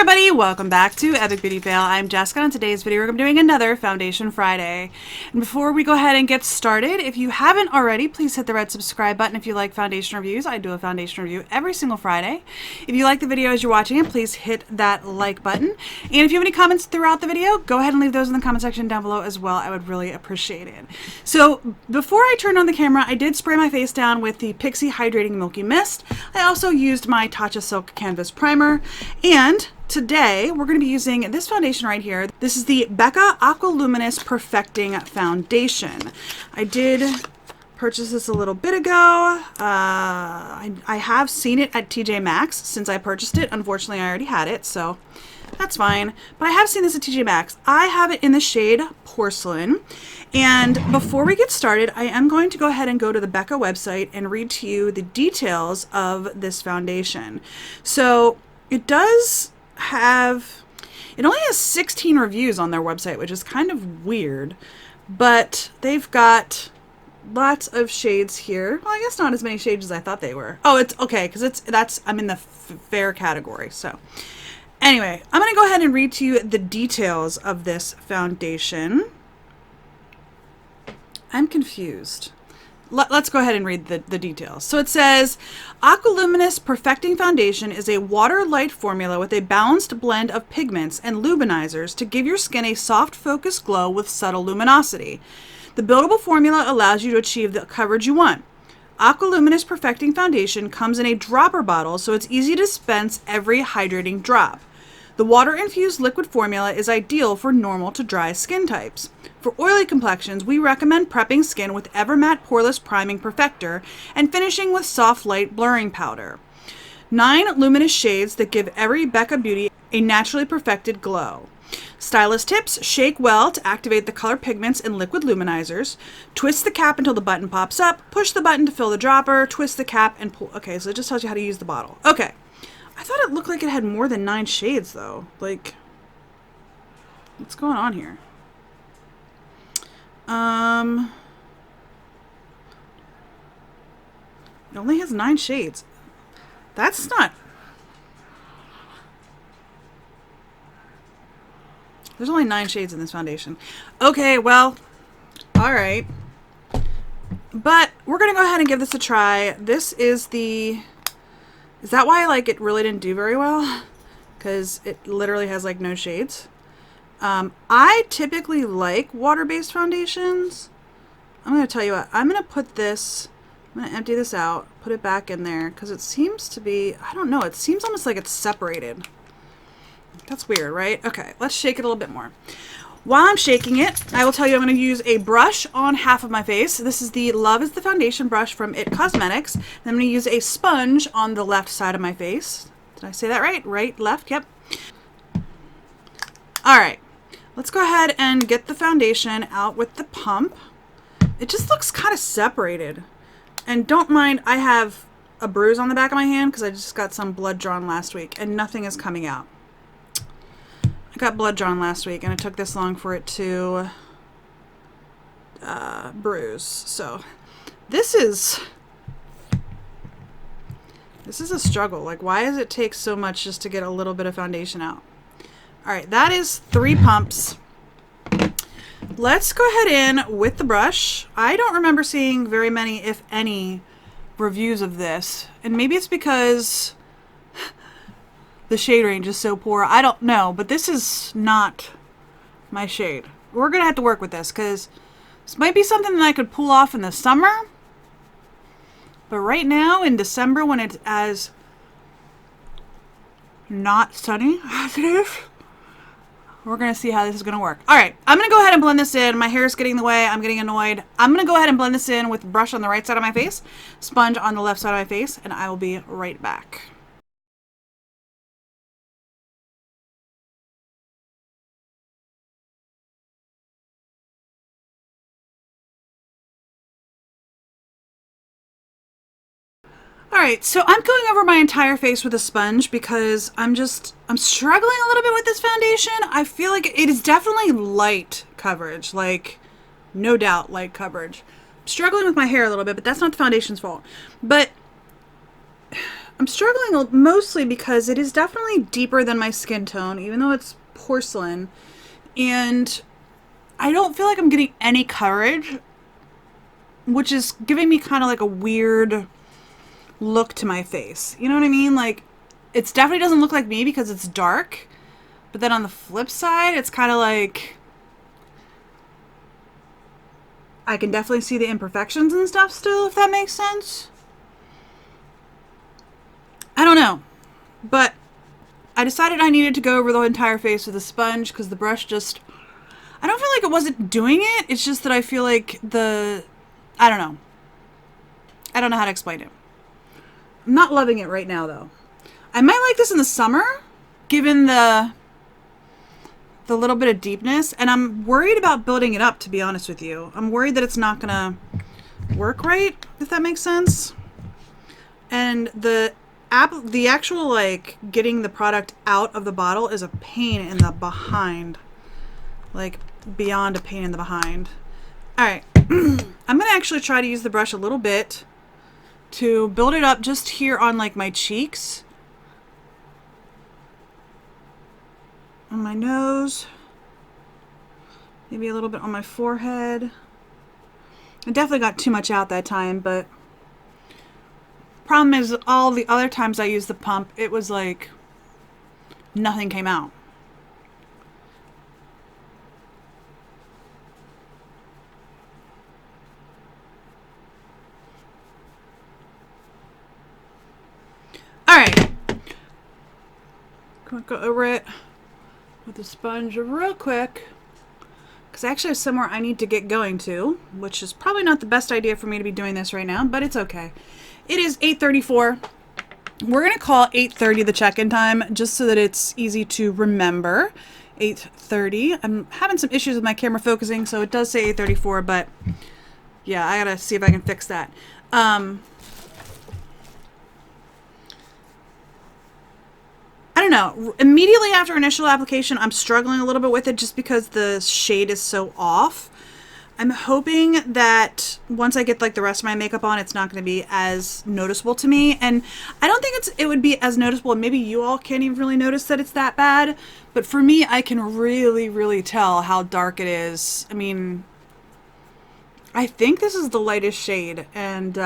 everybody, welcome back to Epic Beauty Fail. I'm Jessica, and in today's video we're doing another Foundation Friday. And before we go ahead and get started, if you haven't already, please hit the red subscribe button if you like foundation reviews. I do a foundation review every single Friday. If you like the video as you're watching it, please hit that like button. And if you have any comments throughout the video, go ahead and leave those in the comment section down below as well. I would really appreciate it. So before I turned on the camera, I did spray my face down with the Pixie Hydrating Milky Mist. I also used my Tatcha Silk Canvas Primer, and today we're going to be using this foundation right here. This is the Becca Aqua Luminous Perfecting Foundation. I did purchase this a little bit ago. I have seen it at TJ Maxx since I purchased it. Unfortunately, I already had it, so that's fine. But I have seen this at TJ Maxx. I have it in the shade Porcelain. And before we get started, I am going to go ahead and go to the Becca website and read to you the details of this foundation. So it does have, it only has 16 reviews on their website, which is kind of weird, but they've got lots of shades here. Well, I guess not as many shades as I thought they were. Oh, it's okay, because I'm in the fair category. So anyway, I'm going to go ahead and read to you the details of this foundation. I'm confused. Let's go ahead and read the details. So it says, Aqua Luminous Perfecting Foundation is a water light formula with a balanced blend of pigments and luminizers to give your skin a soft, focused glow with subtle luminosity. The buildable formula allows you to achieve the coverage you want. Aqua Luminous Perfecting Foundation comes in a dropper bottle, so it's easy to dispense every hydrating drop. The water-infused liquid formula is ideal for normal to dry skin types. For oily complexions, we recommend prepping skin with Evermatte Poreless Priming Perfector and finishing with Soft Light Blurring Powder. 9 luminous shades that give every Becca beauty a naturally perfected glow. Stylist tips: shake well to activate the color pigments and liquid luminizers. Twist the cap until the button pops up. Push the button to fill the dropper. Twist the cap and pull. Okay, so it just tells you how to use the bottle. Okay. I thought it looked like it had more than 9 shades, though. Like, what's going on here? It only has 9 shades. That's not... There's only 9 shades in this foundation. Okay, well, alright. But we're going to go ahead and give this a try. This is the... Is that why, like, it really didn't do very well? Because it literally has, like, no shades. I typically like water-based foundations. I'm going to tell you what. I'm going to put this... I'm going to empty this out. Put it back in there. Because it seems to be... I don't know. It seems almost like it's separated. That's weird, right? Okay. Let's shake it a little bit more. While I'm shaking it, I will tell you I'm going to use a brush on half of my face. This is the Love is the Foundation brush from IT Cosmetics. And I'm going to use a sponge on the left side of my face. Did I say that right? Right, left, yep. Alright, let's go ahead and get the foundation out with the pump. It just looks kind of separated. And don't mind, I have a bruise on the back of my hand because I just got some blood drawn last week and nothing is coming out. I got blood drawn last week and it took this long for it to bruise. So this is a struggle. Like, why does it take so much just to get a little bit of foundation out? All right, that is 3 pumps. Let's go ahead in with the brush. I don't remember seeing very many, if any, reviews of this. And maybe it's because the shade range is so poor. I don't know, but this is not my shade. We're going to have to work with this because this might be something that I could pull off in the summer. But right now in December when it's as not sunny as it is, we're going to see how this is going to work. All right, I'm going to go ahead and blend this in. My hair is getting in the way. I'm getting annoyed. I'm going to go ahead and blend this in with brush on the right side of my face, sponge on the left side of my face, and I will be right back. Alright, so I'm going over my entire face with a sponge because I'm struggling a little bit with this foundation. I feel like it is definitely light coverage, like, no doubt light coverage. I'm struggling with my hair a little bit, but that's not the foundation's fault. But I'm struggling mostly because it is definitely deeper than my skin tone, even though it's porcelain. And I don't feel like I'm getting any coverage, which is giving me kind of like a weird look to my face. You know what I mean? Like, it definitely doesn't look like me because it's dark. But then on the flip side, it's kind of like I can definitely see the imperfections and stuff still, if that makes sense. I don't know. But I decided I needed to go over the entire face with a sponge because the brush just... I don't feel like it wasn't doing it. It's just that I feel like I don't know. I don't know how to explain it. I'm not loving it right now, though. I might like this in the summer, given the little bit of deepness, and I'm worried about building it up, to be honest with you. I'm worried that it's not gonna work right, if that makes sense. And the actual, like, getting the product out of the bottle is a pain in the behind. Like, beyond a pain in the behind. Alright, I'm gonna actually try to use the brush a little bit to build it up just here on, like, my cheeks. On my nose, maybe a little bit on my forehead. I definitely got too much out that time, but problem is all the other times I used the pump, it was like nothing came out. All right, gonna go over it with the sponge real quick, because I actually have somewhere I need to get going to, which is probably not the best idea for me to be doing this right now, but it's okay. It is 8:34. We're going to call 8:30 the check-in time, just so that it's easy to remember. 8:30. I'm having some issues with my camera focusing, so it does say 8:34, but yeah, I gotta see if I can fix that. I don't know. Immediately after initial application, I'm struggling a little bit with it just because the shade is so off. I'm hoping that once I get like the rest of my makeup on, it's not going to be as noticeable to me. And I don't think it would be as noticeable. Maybe you all can't even really notice that it's that bad. But for me, I can really, really tell how dark it is. I mean, I think this is the lightest shade, and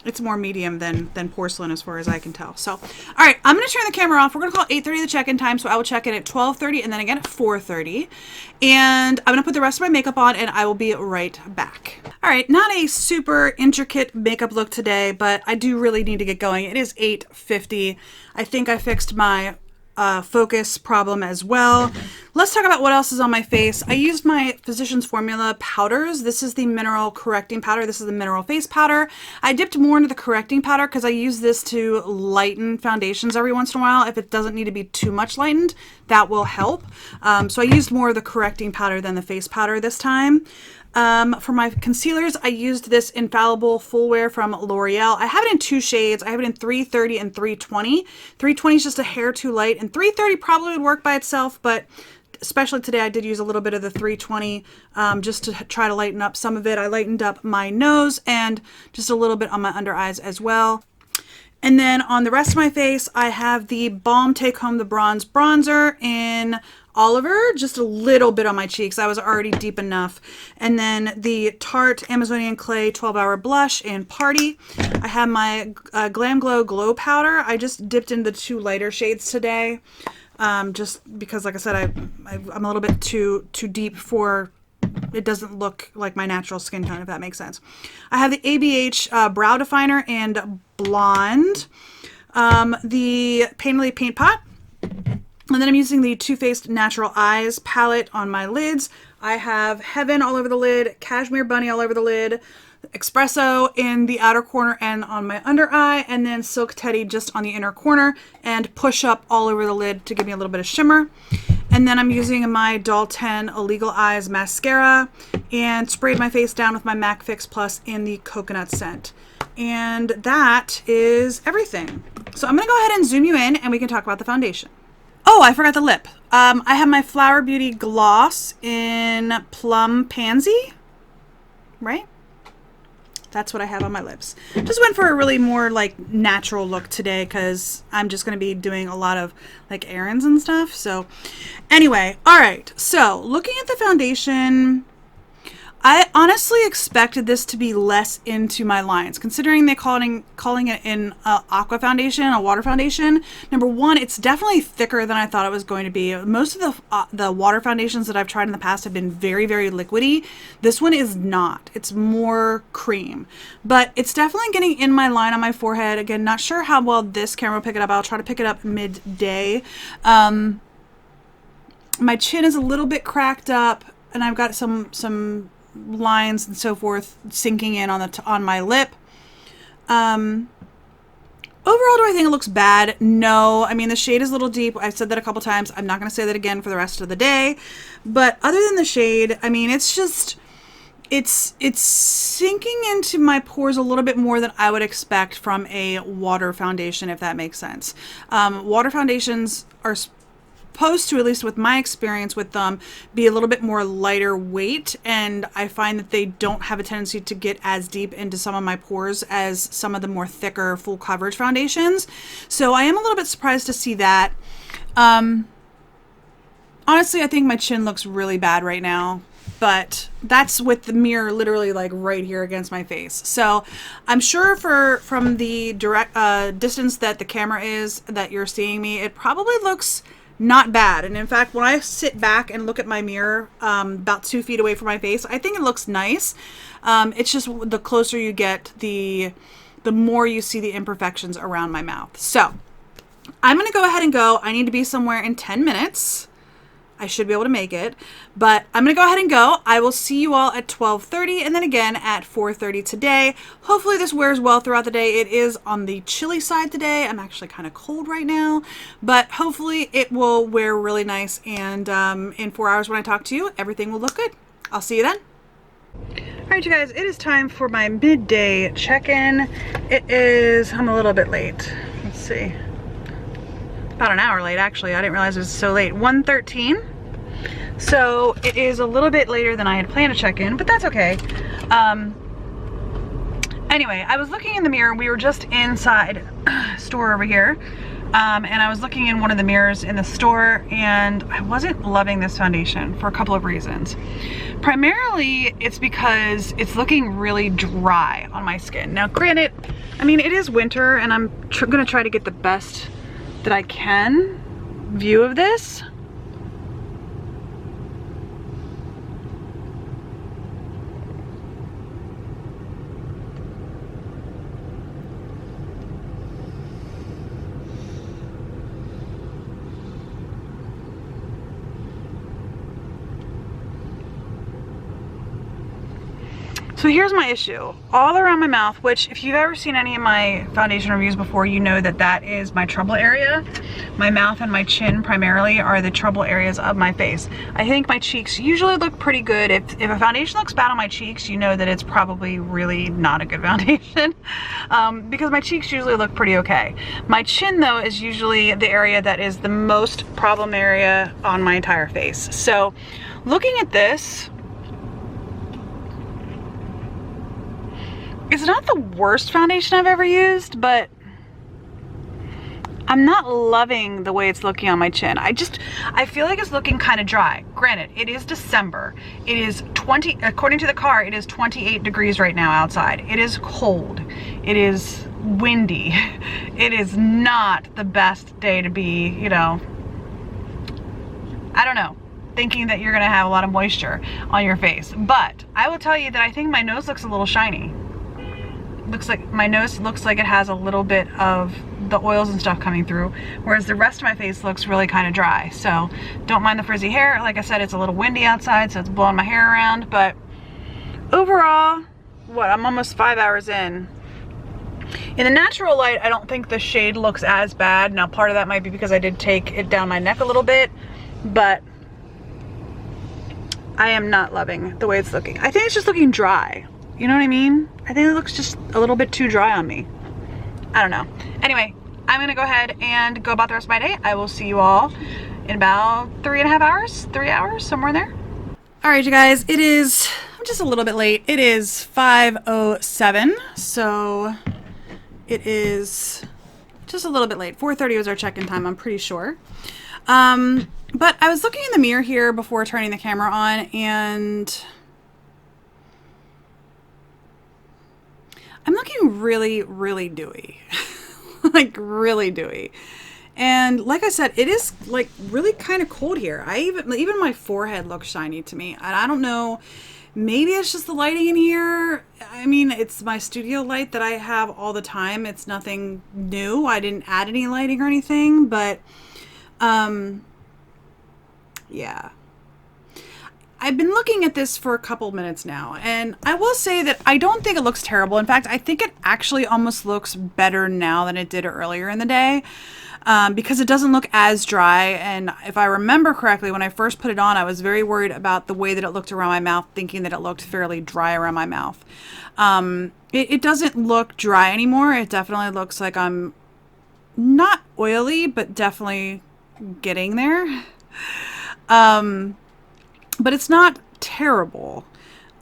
it's more medium than porcelain as far as I can tell. So, all right, I'm going to turn the camera off. We're going to call 8:30 the check-in time, so I will check in at 12:30 and then again at 4:30. And I'm going to put the rest of my makeup on, and I will be right back. All right, not a super intricate makeup look today, but I do really need to get going. It is 8:50. I think I fixed my focus problem as well. Let's talk about what else is on my face. I used my Physicians Formula powders. This is the mineral correcting powder. This is the mineral face powder. I dipped more into the correcting powder because I use this to lighten foundations every once in a while. If it doesn't need to be too much lightened, that will help. So I used more of the correcting powder than the face powder this time. For my concealers, I used this Infallible Full Wear from L'Oreal. I have it in two shades. I have it in 330 and 320. 320 is just a hair too light, and 330 probably would work by itself, but especially today I did use a little bit of the 320 just to try to lighten up some of it. I lightened up my nose and just a little bit on my under eyes as well. And then on the rest of my face, I have the Balm Take Home the Bronze Bronzer in Oliver, just a little bit on my cheeks. I was already deep enough. And then the Tarte Amazonian Clay 12-Hour Blush in Party. I have my Glam Glow Glow Powder. I just dipped in the two lighter shades today, just because, like I said, I'm a little bit too deep for... It doesn't look like my natural skin tone, if that makes sense. I have the ABH Brow Definer and Blonde. The Painterly Paint Pot. And then I'm using the Too Faced Natural Eyes palette on my lids. I have Heaven all over the lid, Cashmere Bunny all over the lid, Espresso in the outer corner and on my under eye, and then Silk Teddy just on the inner corner, and Push Up all over the lid to give me a little bit of shimmer. And then I'm using my Doll 10 Illegal Eyes mascara and sprayed my face down with my MAC Fix Plus in the coconut scent. And that is everything. So I'm going to go ahead and zoom you in and we can talk about the foundation. Oh, I forgot the lip. I have my Flower Beauty gloss in Plum Pansy, right? that's what I have on my lips. Just went for a really more like natural look today because I'm just going to be doing a lot of like errands and stuff. So anyway, all right. So looking at the foundation, I honestly expected this to be less into my lines, considering they're calling it an aqua foundation, a water foundation. Number one, it's definitely thicker than I thought it was going to be. Most of the water foundations that I've tried in the past have been very, very liquidy. This one is not. It's more cream, but it's definitely getting in my line on my forehead. Again, not sure how well this camera will pick it up. I'll try to pick it up midday. My chin is a little bit cracked up, and I've got some lines and so forth sinking in on my lip. Overall, do I think it looks bad? No. I mean, the shade is a little deep. I've said that a couple times. I'm not going to say that again for the rest of the day. But other than the shade, I mean, it's just, it's sinking into my pores a little bit more than I would expect from a water foundation, if that makes sense. Water foundations are supposed to, at least with my experience with them, be a little bit more lighter weight, and I find that they don't have a tendency to get as deep into some of my pores as some of the more thicker full coverage foundations. So I am a little bit surprised to see that. Honestly, I think my chin looks really bad right now, but that's with the mirror literally like right here against my face. So I'm sure from the direct distance that the camera is that you're seeing me, it probably looks not bad. And in fact, when I sit back and look at my mirror about 2 feet away from my face, I think it looks nice. It's just the closer you get, the more you see the imperfections around my mouth. So I'm going to go ahead and go. I need to be somewhere in 10 minutes. I should be able to make it, but I'm going to go ahead and go. I will see you all at 12:30 and then again at 4:30 today. Hopefully this wears well throughout the day. It is on the chilly side today. I'm actually kind of cold right now, but hopefully it will wear really nice. And in 4 hours when I talk to you, everything will look good. I'll see you then. All right, you guys, it is time for my midday check-in. It is, I'm a little bit late. Let's see. About an hour late, actually. I didn't realize it was so late. 1:13. So it is a little bit later than I had planned to check in, but that's okay. Anyway, I was looking in the mirror. We were just inside store over here. And I was looking in one of the mirrors in the store, and I wasn't loving this foundation for a couple of reasons. Primarily, it's because it's looking really dry on my skin. Now, granted, I mean, it is winter, and I'm gonna try to get the best that I can view of this. So here's my issue. All around my mouth, which if you've ever seen any of my foundation reviews before, you know that that is my trouble area. My mouth and my chin primarily are the trouble areas of my face. I think my cheeks usually look pretty good. If a foundation looks bad on my cheeks, you know that it's probably really not a good foundation because my cheeks usually look pretty okay. My chin though is usually the area that is the most problem area on my entire face. So looking at this, it's not the worst foundation I've ever used, but I'm not loving the way it's looking on my chin. I feel like it's looking kind of dry. Granted, it is December. It is according to the car, it is 28 degrees right now outside. It is cold. It is windy. It is not the best day to be, you know, I don't know, thinking that you're gonna have a lot of moisture on your face. But I will tell you that I think my nose looks a little shiny. Looks like my nose looks like it has a little bit of the oils and stuff coming through, whereas the rest of my face looks really kind of dry. So don't mind the frizzy hair. Like I said, it's a little windy outside, so it's blowing my hair around, but overall, what, I'm almost 5 hours in. In the natural light, I don't think the shade looks as bad. Now part of that might be because I did take it down my neck a little bit, but I am not loving the way it's looking. I think it's just looking dry. You know what I mean? I think it looks just a little bit too dry on me. I don't know. Anyway, I'm gonna go ahead and go about the rest of my day. I will see you all in about 3.5 hours, 3 hours, somewhere in there. All right, you guys, it is, I'm just a little bit late. It is 5:07, so it is just a little bit late. 4:30 was our check-in time, I'm pretty sure. But I was looking in the mirror here before turning the camera on, and I'm looking really, really dewy. Like really dewy. And like I said, it is like really kind of cold here. Even my forehead looks shiny to me. And I don't know, maybe it's just the lighting in here. I mean, it's my studio light that I have all the time. It's nothing new. I didn't add any lighting or anything, but yeah. I've been looking at this for a couple minutes now, and I will say that I don't think it looks terrible. In fact, I think it actually almost looks better now than it did earlier in the day, because it doesn't look as dry. And if I remember correctly, when I first put it on, I was very worried about the way that it looked around my mouth, thinking that it looked fairly dry around my mouth. It doesn't look dry anymore. It definitely looks like I'm not oily, but definitely getting there. But it's not terrible.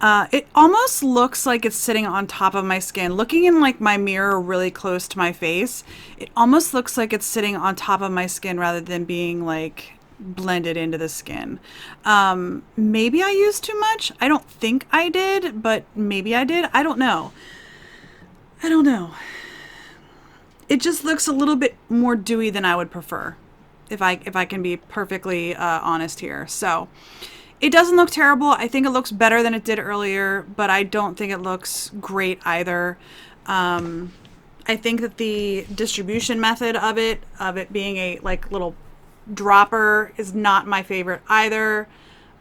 It almost looks like it's sitting on top of my skin. Looking in like my mirror really close to my face, it almost looks like it's sitting on top of my skin rather than being like blended into the skin. Maybe I used too much. I don't think I did, but maybe I did. I don't know. I don't know. It just looks a little bit more dewy than I would prefer, if I can be perfectly honest here. So it doesn't look terrible. I think it looks better than it did earlier, but I don't think it looks great either. I think that the distribution method of it being a like little dropper is not my favorite either.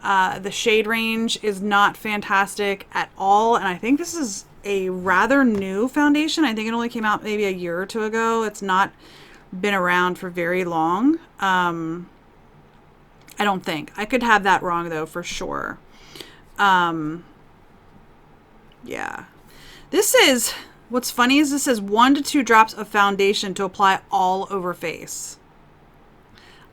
The shade range is not fantastic at all, and I think this is a rather new foundation. I think it only came out maybe a year or two ago. It's not been around for very long. I don't think. I could have that wrong though, for sure. Yeah. What's funny is this says 1 to 2 drops of foundation to apply all over face.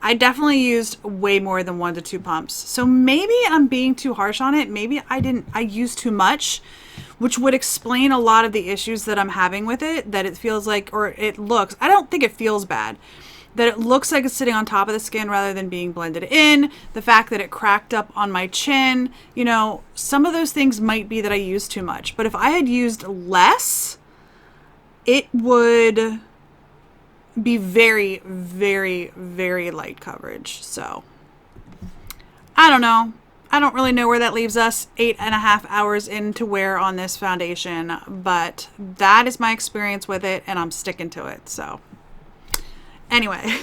I definitely used way more than 1 to 2 pumps. So maybe I'm being too harsh on it. Maybe I used too much, which would explain a lot of the issues that I'm having with it, that it feels like, or it looks, I don't think it feels bad, that it looks like it's sitting on top of the skin rather than being blended in. The fact that it cracked up on my chin, you know, some of those things might be that I used too much. But if I had used less, it would be very, very, very light coverage. So I don't know. I don't really know where that leaves us 8.5 hours into wear on this foundation, but that is my experience with it, and I'm sticking to it. So anyway,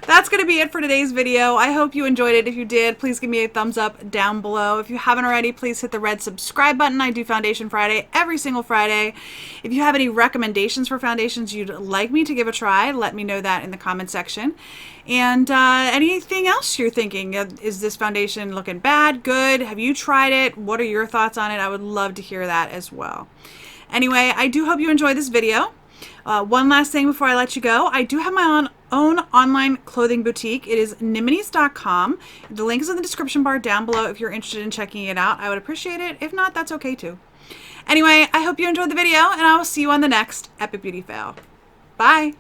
that's going to be it for today's video. I hope you enjoyed it. If you did, please give me a thumbs up down below. If you haven't already, please hit the red subscribe button. I do Foundation Friday every single Friday. If you have any recommendations for foundations you'd like me to give a try, let me know that in the comment section. And anything else you're thinking, is this foundation looking bad, good? Have you tried it? What are your thoughts on it? I would love to hear that as well. Anyway, I do hope you enjoyed this video. One last thing before I let you go, I do have my own online clothing boutique. It is Niminis.com. The link is in the description bar down below if you're interested in checking it out. I would appreciate it. If not, that's okay too. Anyway, I hope you enjoyed the video, and I will see you on the next Epic Beauty Fail. Bye!